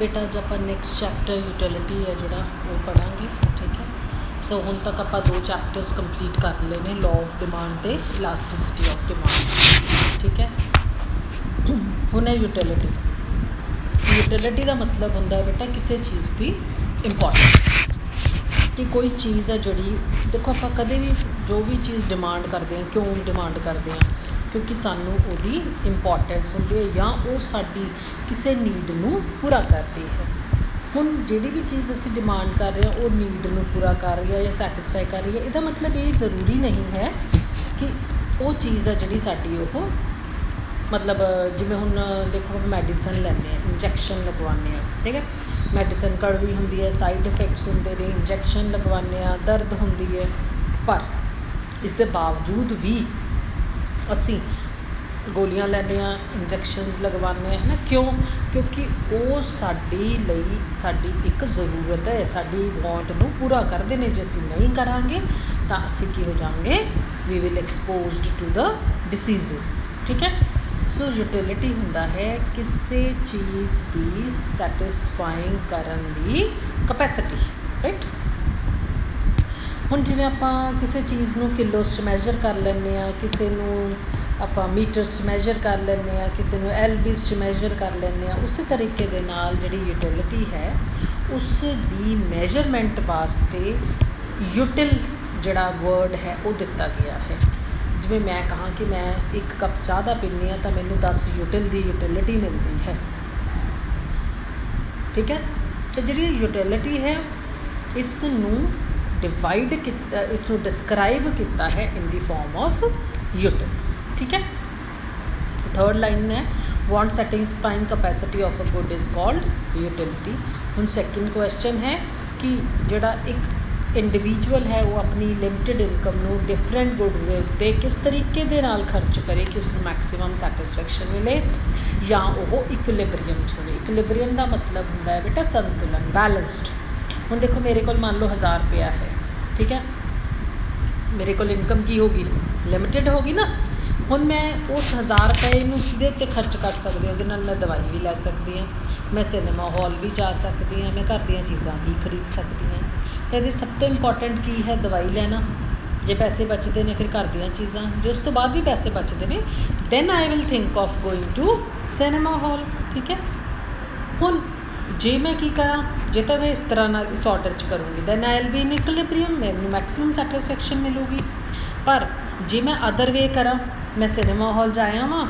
बेटा अज आप next chapter utility है जोड़ा वो पढ़ांगे। ठीक है, सो हुण तक आप 2 चैप्टर्स कंप्लीट कर ले ने, लॉ ऑफ डिमांड ते इलास्टिसिटी ऑफ डिमांड। ठीक है, हुण है यूटिलिटी। यूटिलिटी का मतलब होंदा है बेटा किसी चीज़ की इंपॉर्टेंस, कि कोई चीज़ है जिहड़ी देखो आप कदे भी जो भी चीज़ डिमांड करते हैं, क्यों डिमांड करते हैं, क्योंकि सानू उहदी इंपॉर्टेंस होंदी है या वो साडी किसी नीड नू पूरा करती है। हुण जिहड़ी भी चीज़ असीं डिमांड कर रहे हैं वो नीड नू पूरा कर रही है या सैटिस्फाई कर रही है, इहदा मतलब ये ज़रूरी नहीं है कि वो चीज़ है जिहड़ी साडी वो मतलब जिवें हुण देखो मैडिसन लैंदे आ, इंजैक्शन लगवाने आ। ठीक है, मैडिसन कड़वी होंदी है, साइड इफेक्ट्स होंदे ने, इंजैक्शन लगवाने आ, दर्द होंदी है, पर इस दे बावजूद भी असी गोलियां लैंदे आ, इंजैक्शनस लगवाने है ना, क्यों? क्योंकि वो साडी लई साडी एक ज़रूरत है, साडी वांट नू पूरा करदे ने। जे असी नहीं करांगे तां असी की हो जाएंगे, we will exposed to the disease. ठीक है, सो यूटिलिटी हुंदा है किसी चीज़ की सैटिस्फाइंग करन दी कैपेसिटी। राइट, हुण जिवें आपां किसी चीज़ नू किलोस च मैजर कर लैंदे आ, किसी नू आपां मीटर्स च मैजर कर लैंदे आ, किसी नू एलबीस च मैजर कर लैंदे आ, उस तरीके दे नाल जिहड़ी यूटिलिटी है उस दी मैजरमेंट वास्ते यूटिल जिहड़ा वर्ड है वो दिता गया है। जिवें मैं कहाँ कि मैं 1 कप चाह दा पीनी हाँ तो मैनू 10 यूटिल दी यूटिलिटी मिलती है। ठीक है, तो जिहड़ी यूटिलिटी है इस नू डिवाइड किया, इसनू डिस्क्राइब किया है in the form of utils. ठीक है, सो थर्ड लाइन है want satisfying capacity of a good is called utility. हुण सैकेंड क्वेश्चन है कि जिहड़ा एक इंडिविजुअल है वो अपनी लिमिटेड इनकम नू डिफरेंट गुड्स के उत्ते किस तरीके दे नाल खर्च करे कि उसको मैक्सिमम सैटिस्फैक्शन मिले या वो इक्विलिब्रियम चुने। इक्विलिब्रियम का मतलब होंदा है बेटा संतुलन, बैलेंस्ड। हुण देखो मेरे को मान लो 1000 रुपया है। ठीक है, मेरे को इनकम की होगी, लिमिटेड होगी ना। हुण मैं उस 1000 रुपये नूं किहदे उत्ते खर्च कर सकदी हूँ, उहदे नाल मैं दवाई भी लै सकदी हाँ, मैं सिनेमा हॉल भी जा सकती हाँ, मैं घर दीयां चीज़ां भी खरीद सकती हाँ। तो ये सब तो इंपॉर्टेंट की है दवाई लैना। जे पैसे बचते हैं फिर घर दीयां चीज़ां, जो उस तो बाद भी पैसे बचते हैं then I will think of going to cinema hall. ठीक है, हुण जे मैं की करा, जे तो मैं इस तरह ना इस ऑर्डर च करूँगी then I will be in equilibrium, मैनू मैक्सिमम सैटिस्फैक्शन मिलूगी। पर जे मैं अदर वे करा, मैं सिनेमा हॉल जाया वां,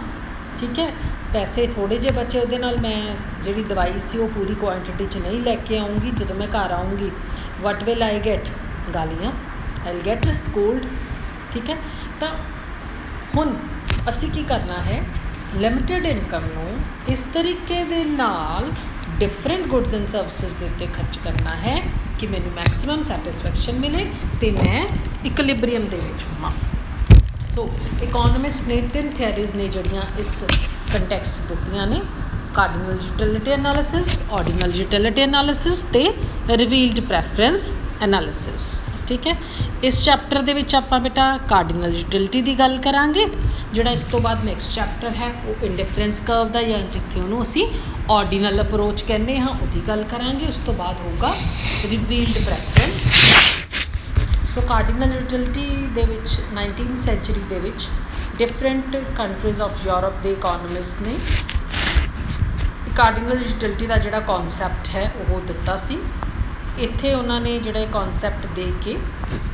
ठीक है, पैसे थोड़े जे बचे, उहदे नाल मैं जिहड़ी दवाई सी वो पूरी क्वांटिटी च नहीं लैके आऊँगी। जदों मैं घर आऊँगी वट विल आई गेट? गालियाँ, आई विल गेट स्कोल्ड। ठीक है, तो हुण असी की करना है, लिमिटेड इनकम नू इस तरीके दे नाल डिफरेंट गुड्स एंड सर्विसेज के उत्ते खर्च करना है कि मैनू मैक्सिमम सैटिस्फैक्शन मिले तो मैं इक्विलिब्रियम दे विच होवां। सो इकोनॉमिस्ट ने 3 थियरीज ने जड़ियाँ इस कंटैक्सट दित्तियां ने, cardinal utility analysis, ordinal utility analysis ते रिवील्ड प्रैफरेंस एनालिसिस। ठीक है, इस चैप्टर दे विच आपां बेटा कार्डिनल यूटिलिटी की गल करांगे। जिहड़ा इस तो बाद नैक्सट चैप्टर है वो इंडिफरेंस कर्व दा या जिथे उहनूं असीं ऑर्डिनल अप्रोच कहने हाँ उहदी गल करांगे। उस तो बाद होगा revealed preference. So cardinal utility दे विच 19th सेंचुरी दे विच डिफरेंट कंट्रीज़ ऑफ यूरोप के इकोनॉमिस्ट ने कार्डिनल यूटिलिटी का जिहड़ा कॉन्सैप्ट है वो दिता सी। इत्थे उन्होंने जिहड़ा कॉन्सैप्ट दे के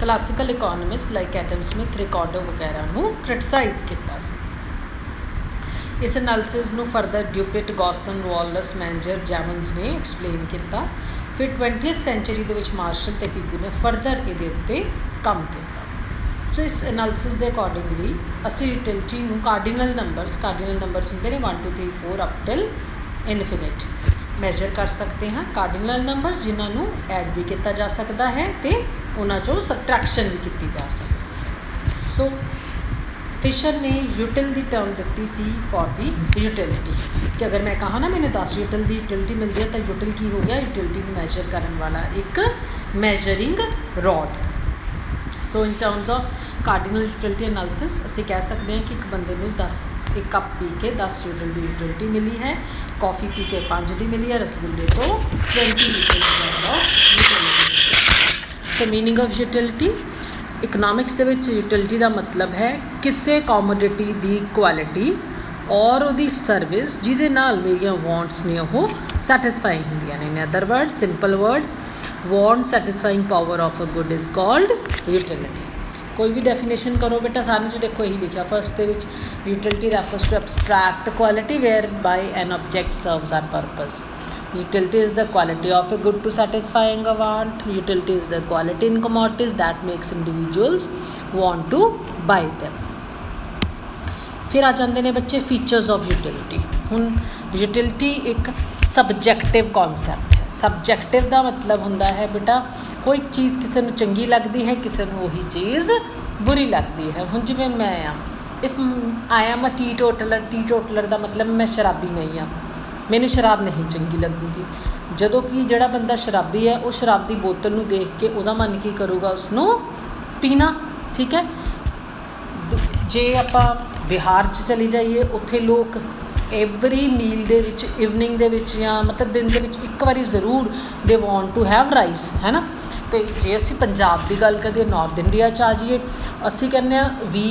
classical economist like Adam Smith, Ricardo वगैरह नूं क्रिटिसाइज़ किया सी। इस एनालिसिस नूं फरदर ड्यूपिट, गॉसन, वॉलस, मैंजर, जैमन्स ने एक्सप्लेन किया। फिर 20th सेंचुरी दे विच मार्शल ते पिगू ने फरदर इहदे उत्ते काम किया। सो इस एनालिसिस के अकॉर्डिंगली असीं यूटिलिटी नूं कार्डिनल नंबरस हुंदे ने 1 2 3 4 अप टिल इनफिनिट मैजर कर सकते हैं। कार्डिनल नंबरस जिन्होंने ऐड भी किया जा सकता है तो उन्हां चों सबट्रैक्शन भी की जा सकती है। सो फिशर ने यूटिल की टर्म दी सी फॉर दी यूटिलिटी कि अगर मैं कहा ना मैंने 10 यूटिल की यूटिलिटी मिलती है तो यूटिल की हो गया? यूटिलिटी में मैजर करने वाला एक measuring rod. So in terms of cardinal utility analysis असीं कह सकते हैं कि एक बंदे नूं 10 एक कप पी के 10 लीटर की यूटिलिटी मिली है, कॉफ़ी पी के 5 की मिली है, रसगुल्ले तो 20 litre utility. So meaning of utility, economics ਦੇ ਵਿੱਚ यूटिलिटी का मतलब है किसी कॉमोडिटी की क्वालिटी और ਉਹਦੀ सर्विस ਜਿਹਦੇ ਨਾਲ मेरिया वॉन्ट्स ने ਉਹ सैटिस्फाइंग ਹੁੰਦੀਆਂ ਨੇ। In other words, simple words, want satisfying power of a good is called utility. कोई भी डेफिनेशन करो बेटा, सारे च देखो यही लिखा फर्स्ट ਦੇ ਵਿੱਚ, utility refers to abstract quality whereby an object serves our purpose. Utility is the quality of a good to satisfying a want. Utility is the quality in commodities that makes individuals want to buy them. फिर आ जाते हैं बच्चे features of utility. हुण utility एक सबजैक्टिव concept है। सबजैक्टिव का मतलब होंदा है बेटा कोई चीज़ किसी को चंगी लगती है, किसी को वही चीज़ बुरी लगती है। हुण जिवें मैं if I am a T toddler का मतलब मैं शराबी नहीं हाँ, मैनू शराब नहीं चंगी लगूगी। जदों कि जिहड़ा बंदा शराबी है वो शराब की बोतल नूं देख के उहदा मन की करूगा उसनूं पीना। ठीक है, जे आपां बिहार च चली जाइए उत्थे लोग एवरी मील दे विच इवनिंग दे विच या मतलब दिन दे विच एक बारी जरूर they want to have rice, है ना। तो जे असी पंजाब की गल करिए, नॉर्थ इंडिया च आ जाइए, असी कहने वी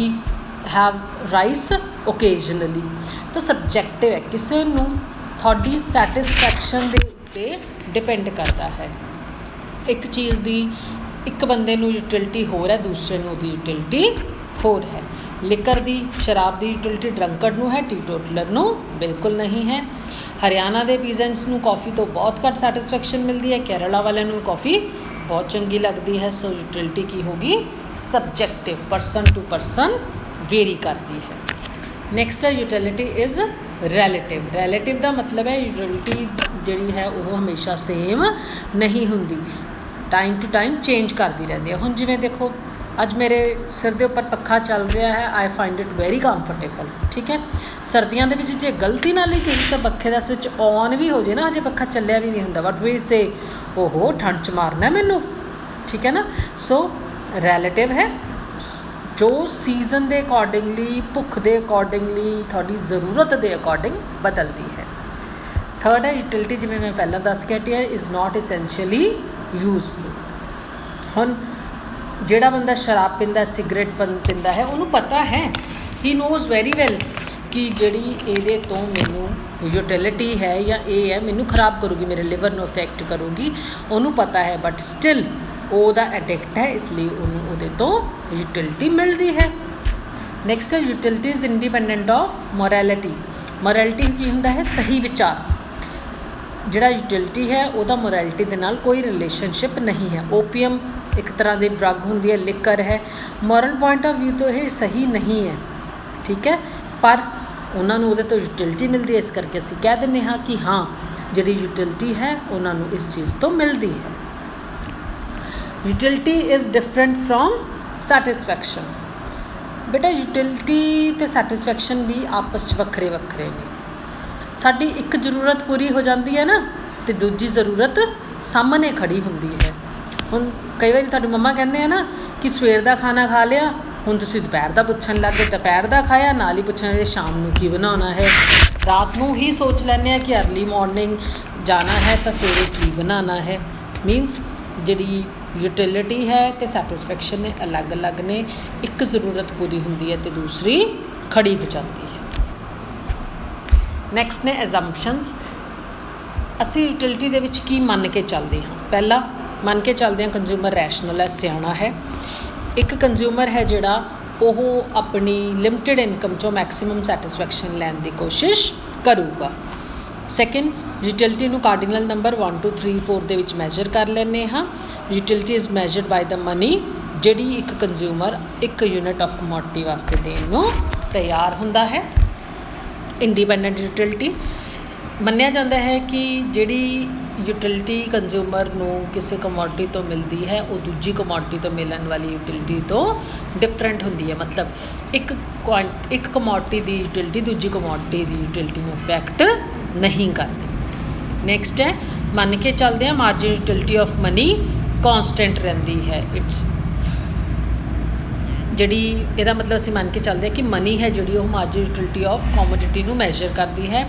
हैव राइस ओकेजनली। तो सबजैक्टिव है, किसी नूं थोड़ी सैटिस्फैक्शन के उत्ते डिपेंड करता है। एक चीज़ की एक बंदे नूं यूटिलिटी होर है, दूसरे नूं उहदी यूटिलिटी होर है। लिकर दी शराब की यूटिलिटी ड्रंकर्ड नूं है, टी टोटलर नूं बिल्कुल नहीं है। हरियाणा के पीजेंट्स नूं कॉफ़ी तो बहुत घट सैटिस्फैक्शन मिलती है, केरला वालिਆਂ नूं कॉफ़ी बहुत चंगी लगती है। सो यूटिलिटी की होगी सबजैक्टिव, परसन टू परसन वेरी करती है। नैक्सट है यूटिलिटी इज़ रैलेटिव। रैलेटिव का मतलब है यूटिलिटी जिहड़ी है वो हमेशा सेम नहीं हुंदी, टाइम टू टाइम चेंज करती रहती है। हुण जिवें देखो अज मेरे सिर के उपर पखा चल रहा है, I find it very comfortable. ठीक है, सर्दियों के जे गलती नाल ही किसी तो पखे का स्विच ऑन भी हो जाए ना, अजे पखा चलिया भी नहीं होंदा, बट वी से ओहो ठंड च मारना मैनू। ठीक है ना। सो रैलेटिव है, जो सीजन के अकॉर्डिंगली, भुख के अकॉर्डिंगली, थोड़ी ज़रूरत के अकॉर्डिंग बदलती है। थर्ड है यूटिलिटी, जिवें मैं पहला दस के हटी है, इज़ नॉट एसेंशियली यूजफुल। हुण जिहड़ा बंदा शराब पींदा, सिगरेट पींदा है, उन्होंने पता है, ही नोज़ वेरी वैल कि जिहड़ी इहदे तो मैनू यूटिलिटी है या ये है मैनू खराब करूगी, मेरे लिवर नूं अफेक्ट करूगी, उन्होंने पता है, बट स्टिल ਉਹਦਾ एडिक्ट है, इसलिए ਉਹਨੂੰ ਉਹਦੇ ਤੋਂ यूटिलिटी मिलती है। नैक्सट है utility is independent of morality. Morality की हुंदा है सही विचार। जिहड़ा यूटिलिटी है ਉਹਦਾ मोरैलिटी ਦੇ ਨਾਲ कोई रिलेशनशिप नहीं है। ओपीएम एक तरह की ड्रग होंदी है, लिकर है, मॉरल पॉइंट ऑफ व्यू तो ये सही नहीं है। ठीक है, पर उन्होंने ਉਹਦੇ ਤੋਂ यूटिलिटी मिलती है, इस करके ਅਸੀਂ कह ਦਿੰਦੇ ਹਾਂ कि हाँ ਜਿਹੜੀ यूटिलिटी है उन्होंने इस चीज़ तो मिलती है। Utility is different from satisfaction. बेटा यूटिलिटी तो सैटिस्फैक्शन भी आपस में वक्रे वक्रे ने। साडी एक जरूरत पूरी हो जाती है ना, तो दूजी ज़रूरत सामने खड़ी होंदी है। हुण कई बार तुहाडी मम्मा कहते हैं ना कि सवेर का खाना खा लिया, हुण तुसीं दोपहर का पुछण लग गए, दोपहर का खाया नाल ही पुछण शाम नूं की बनाना है। रात नूं ही सोच लैंदे कि अर्ली मॉर्निंग जाना है तो सवेरे की बनाना है। मीनस जिहड़ी यूटिलिटी है तो सैटिस्फैक्शन ने अलग अलग ने, एक ज़रूरत पूरी होंदी है तो दूसरी खड़ी हो जाती है। नैक्सट ने एजम्पशनस। असी यूटिलिटी दे विच की मन के चलते हाँ। पहला मन के चलते हैं कंज्यूमर रैशनल है, सियाणा है। एक कंज्यूमर है जिहड़ा ओह अपनी लिमिटेड इनकम चों मैक्सीमम सैटिस्फैक्शन लैण की कोशिश करूगा। सैकेंड, यूटिलिटी नूं कार्डिनल नंबर 1 2 3 4 दे विच मैजर कर लैंदे हाँ। Utility is measured by the money जिहड़ी एक कंज्यूमर एक यूनिट ऑफ कमोडिटी वास्ते देण नूं तैयार हुंदा है। इंडिपेंडेंट यूटिलिटी मन्निया जाता है कि जिहड़ी यूटिलिटी कंज्यूमर नूं किसी कमोडिटी तो मिलती है वो दूजी कमोडिटी तो मिलण वाली यूटिलिटी तो डिफरेंट हुंदी है। मतलब एक कमोडिटी की यूटिलिटी दूजी कमोडिटी की यूटिलिटी नूं अफेक्ट नहीं करती। नैक्सट है मन के चलते हैं margin utility of money constant रहिंदी है। इट्स ਜਿਹੜੀ ਇਹਦਾ ਮਤਲਬ ਅਸੀਂ ਮੰਨ ਕੇ ਚੱਲਦੇ ਹਾਂ ਕਿ ਮਨੀ ਹੈ ਜਿਹੜੀ ਉਹ ਮਾਰਜਨਲ ਯੂਟਿਲਿਟੀ ਆਫ ਕੋਮੋਡਿਟੀ ਨੂੰ ਮੈਜਰ ਕਰਦੀ ਹੈ।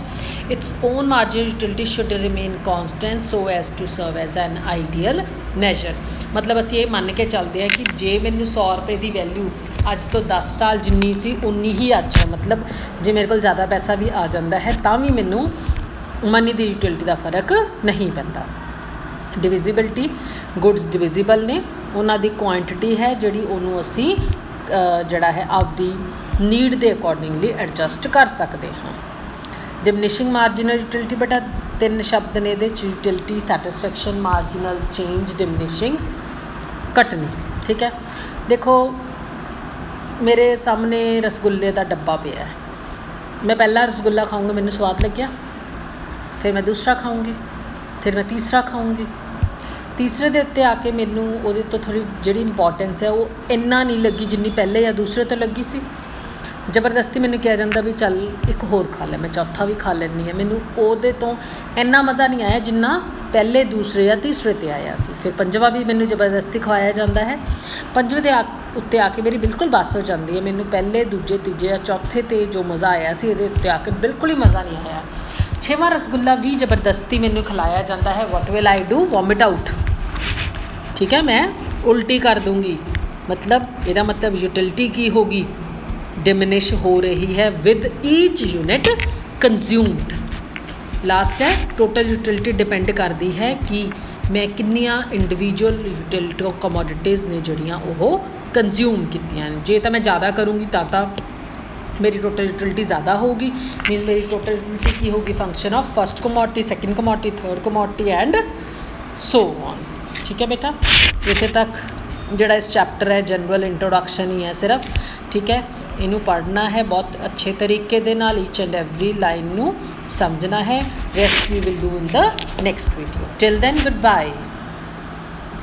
Its own marginal utility should remain constant so as to serve as an ideal measure. ਮਤਲਬ ਅਸੀਂ ਇਹ ਮੰਨ ਕੇ ਚੱਲਦੇ ਹਾਂ ਕਿ ਜੇ ਮੈਨੂੰ 100 ਰੁਪਏ ਦੀ ਵੈਲਿਊ ਅੱਜ ਤੋਂ 10 ਸਾਲ ਜਿੰਨੀ ਸੀ ਉਨੀ ਹੀ ਅੱਜ ਹੈ, ਮਤਲਬ ਜੇ ਮੇਰੇ ਕੋਲ ਜ਼ਿਆਦਾ ਪੈਸਾ ਵੀ ਆ ਜਾਂਦਾ ਹੈ ਤਾਂ ਵੀ ਮੈਨੂੰ ਮਨੀ ਦੀ ਯੂਟਿਲਿਟੀ ਦਾ ਫਰਕ ਨਹੀਂ ਪੈਂਦਾ। ਡਿਵਿਜ਼ੀਬਿਲਟੀ, ਗੁੱਡਸ ਡਿਵਿਜ਼ੀਬਲ ਨੇ, ਉਹਨਾਂ ਦੀ ਕੁਆਂਟਿਟੀ ਹੈ ਜਿਹੜੀ ਉਹਨੂੰ ਅਸੀਂ ਜਿਹੜਾ ਹੈ ਆਪਦੀ ਨੀਡ ਦੇ ਅਕੋਰਡਿੰਗਲੀ ਐਡਜਸਟ ਕਰ ਸਕਦੇ ਹਾਂ। ਡਿਮਿਨਿਸ਼ਿੰਗ ਮਾਰਜਨਲ ਯੂਟਿਲਿਟੀ, ਬੇਟਾ 3 ਸ਼ਬਦ ਨੇ ਇਹਦੇ 'ਚ, ਯੂਟਿਲਿਟੀ, ਸੈਟਿਸਫੈਕਸ਼ਨ, ਮਾਰਜਨਲ, ਚੇਂਜ, ਡਿਮਿਨਿਸ਼ਿੰਗ, ਘਟਣੀ। ਠੀਕ ਹੈ, ਦੇਖੋ ਮੇਰੇ ਸਾਹਮਣੇ ਰਸਗੁੱਲੇ ਦਾ ਡੱਬਾ ਪਿਆ ਹੈ, ਮੈਂ ਪਹਿਲਾ ਰਸਗੁੱਲਾ ਖਾਊਂਗਾ, ਮੈਨੂੰ ਸਵਾਦ ਲੱਗਿਆ, ਫਿਰ ਮੈਂ ਦੂਸਰਾ ਖਾਊਂਗੀ, ਫਿਰ ਮੈਂ ਤੀਸਰਾ ਖਾਊਂਗੀ। ਤੀਸਰੇ ਦੇ ਉੱਤੇ ਆ ਕੇ ਮੈਨੂੰ ਉਹਦੇ ਤੋਂ ਥੋੜ੍ਹੀ ਜਿਹੜੀ ਇੰਪੋਰਟੈਂਸ ਹੈ ਉਹ ਇੰਨਾ ਨਹੀਂ ਲੱਗੀ ਜਿੰਨੀ ਪਹਿਲੇ ਜਾਂ ਦੂਸਰੇ ਤੋਂ ਲੱਗੀ ਸੀ। ਜ਼ਬਰਦਸਤੀ ਮੈਨੂੰ ਕਿਹਾ ਜਾਂਦਾ ਵੀ ਚੱਲ ਇੱਕ ਹੋਰ ਖਾ ਲੈ, ਮੈਂ ਚੌਥਾ ਵੀ ਖਾ ਲੈਂਦੀ ਹਾਂ, ਮੈਨੂੰ ਉਹਦੇ ਤੋਂ ਇੰਨਾ ਮਜ਼ਾ ਨਹੀਂ ਆਇਆ ਜਿੰਨਾ ਪਹਿਲੇ, ਦੂਸਰੇ ਜਾਂ ਤੀਸਰੇ 'ਤੇ ਆਇਆ ਸੀ। ਫਿਰ ਪੰਜਵਾਂ ਵੀ ਮੈਨੂੰ ਜ਼ਬਰਦਸਤੀ ਖਵਾਇਆ ਜਾਂਦਾ ਹੈ, ਪੰਜਵੇਂ ਦੇ ਉੱਤੇ ਆ ਕੇ ਮੇਰੀ ਬਿਲਕੁਲ ਬੱਸ ਹੋ ਜਾਂਦੀ ਹੈ, ਮੈਨੂੰ ਪਹਿਲੇ, ਦੂਜੇ, ਤੀਜੇ ਜਾਂ ਚੌਥੇ 'ਤੇ ਜੋ ਮਜ਼ਾ ਆਇਆ ਸੀ ਇਹਦੇ ਉੱਤੇ ਆ ਕੇ ਬਿਲਕੁਲ ਹੀ ਮਜ਼ਾ ਨਹੀਂ ਆਇਆ। 6ਵਾਂ ਰਸਗੁੱਲਾ ਵੀ ਜ਼ਬਰਦਸਤੀ ਮੈਨੂੰ ਖਿਲਾਇਆ ਜਾਂਦਾ ਹੈ, ਵਾਟ will I do, vomit out. ਠੀਕ ਹੈ, ਮੈਂ ਉਲਟੀ ਕਰ ਦੂੰਗੀ। ਮਤਲਬ ਇਹਦਾ ਮਤਲਬ ਯੂਟਿਲਿਟੀ ਕੀ ਹੋਗੀ, ਡਿਮਿਨਿਸ਼ ਹੋ ਰਹੀ ਹੈ ਵਿਦ ਈਚ ਯੂਨਿਟ ਕੰਜ਼ਿਊਮਡ। ਲਾਸਟ ਹੈ ਟੋਟਲ ਯੂਟਿਲਿਟੀ, ਡਿਪੈਂਡ ਕਰਦੀ ਹੈ ਕਿ ਮੈਂ ਕਿੰਨੀਆਂ ਇੰਡੀਵਿਜੂਅਲ ਯੂਟਿਲਿਟੀ ਕਮੋਡਿਟੀਜ਼ ਨੇ ਜਿਹੜੀਆਂ ਉਹ ਕੰਜ਼ਿਊਮ ਕੀਤੀਆਂ ਨੇ। ਜੇ ਤਾਂ ਮੈਂ ਜ਼ਿਆਦਾ ਕਰੂੰਗੀ ਤਾਂ ਮੇਰੀ ਟੋਟਲ ਯੂਟਿਲਿਟੀ ਜ਼ਿਆਦਾ ਹੋਊਗੀ, ਮੀਨਸ ਮੇਰੀ ਟੋਟਲ ਯੂਟਿਲਿਟੀ ਕੀ ਹੋਊਗੀ, function of first commodity, second commodity, third commodity and so on. ਠੀਕ ਹੈ ਬੇਟਾ, ਇੱਥੇ ਤੱਕ ਜਿਹੜਾ ਇਸ ਚੈਪਟਰ ਹੈ ਜਨਰਲ ਇੰਟਰੋਡਕਸ਼ਨ ਹੀ ਹੈ ਸਿਰਫ। ਠੀਕ ਹੈ, ਇਹਨੂੰ ਪੜ੍ਹਨਾ ਹੈ ਬਹੁਤ ਅੱਛੇ ਤਰੀਕੇ ਦੇ ਨਾਲ, ਈਚ ਐਂਡ ਐਵਰੀ ਲਾਈਨ ਨੂੰ ਸਮਝਣਾ ਹੈ। Rest we will do in the next video. Till then, good bye.